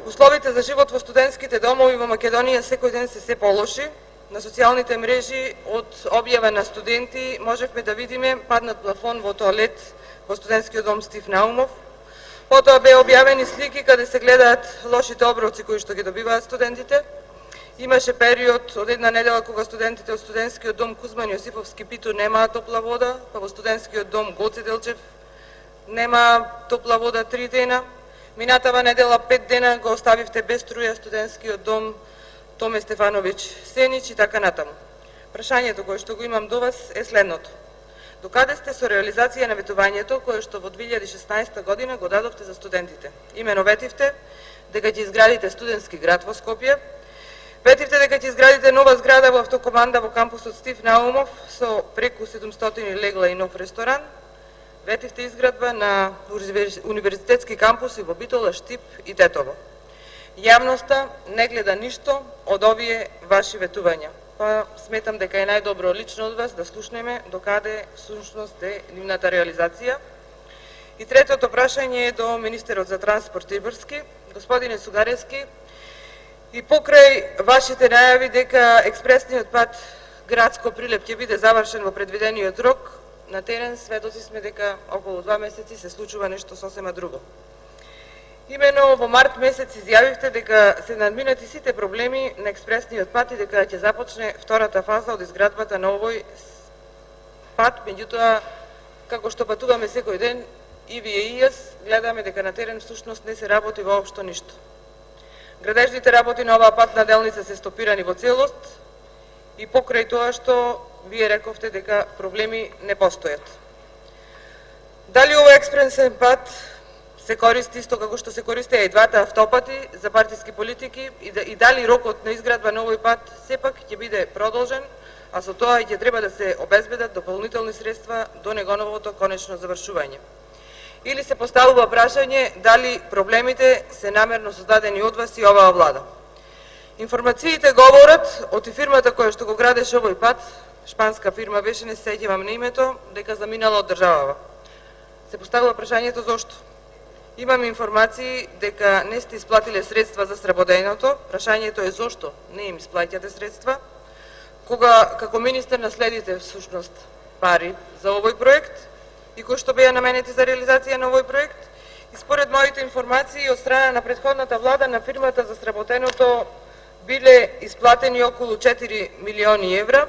Условите за живот во студентските домови во Македонија секој ден се полоши. На социјалните мрежи од објава на студенти можевме да видиме паднат плафон во тоалет во студентскиот дом Стив Наумов. Потоа беа објавени слики каде се гледаат лошите оброци кои што ги добиваат студентите. Имаше период од една недела кога студентите од студентскиот дом Кузман Јосиповски Питу немаат топла вода, па во студентскиот дом Гоце Делчев нема топла вода 3 дена. Минатава недела 5 дена го оставивте без струја студентскиот дом Томе Стефановиќ Сенич и така натаму. Прашањето кое што го имам до вас е следното. Докаде сте со реализација на ветувањето кое што во 2016 година го дадовте за студентите? Имено ветивте дека ќе изградите студентски град во Скопје, ветивте дека ќе изградите нова зграда во автокоманда во кампусот Стив Наумов со преку 700 легла и нов ресторан, ветивте изградба на универзитетски кампуси во Битола, Штип и Тетово. Јавноста не гледа ништо од овие ваши ветувања. Па сметам дека е најдобро лично од вас да слушнеме докаде всушност е нивната реализација. И третото прашање е до министерот за транспорт и врски, господине Сугаревски, и покрај вашите најави дека експресниот пат Градско Прилеп ќе биде завршен во предвидениот рок, на терен сведоци сме дека околу 2 месеци се случува нешто сосема друго. Имено во март месец изјавивте дека се надминати сите проблеми на експресниот пат и дека ќе започне втората фаза од изградбата на овој пат, меѓутоа, како што патуваме секој ден, и вие и јас, гледаме дека на терен всушност не се работи воопшто ништо. Градежните работи на оваа патна делница се стопирани во целост и покрај тоа што вие рековте дека проблеми не постојат. Дали овој експресен пат се користи исто како што се користеа и двата автопати за партиски политики и дали рокот на изградба на овој пат сепак ќе биде продолжен, а со тоа и ќе треба да се обезбедат дополнителни средства до неговото конечно завршување. Или се поставува прашање дали проблемите се намерно создадени од вас и оваа влада. Информациите говорат од фирмата која што го градеше овој пат, шпанска фирма беше, не се сеќавам на името, дека заминала од државава. Се поставува прашањето зошто? Имам информации дека не сте исплатиле средства за сработеното. Прашањето е зошто не им исплаќате средства, кога како министер наследите всушност пари за овој проект и кои што беа наменети за реализација на овој проект. И според моите информации од страна на претходната влада на фирмата за сработеното биле исплатени околу 4 милиони евра,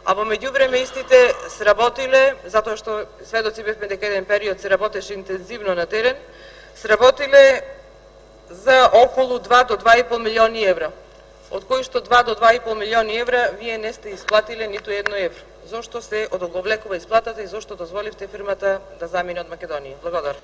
а во меѓувреме истите сработиле, затоа што сведоци бевме дека еден период се работеше интензивно на терен, сработиле за околу 2 до 2,5 милиони евра, од кои што 2 до 2,5 милиони евра вие не сте исплатиле ниту 1 евро. Зошто се одолговлекува исплатата и зошто дозволивте фирмата да замине од Македонија? Благодарам.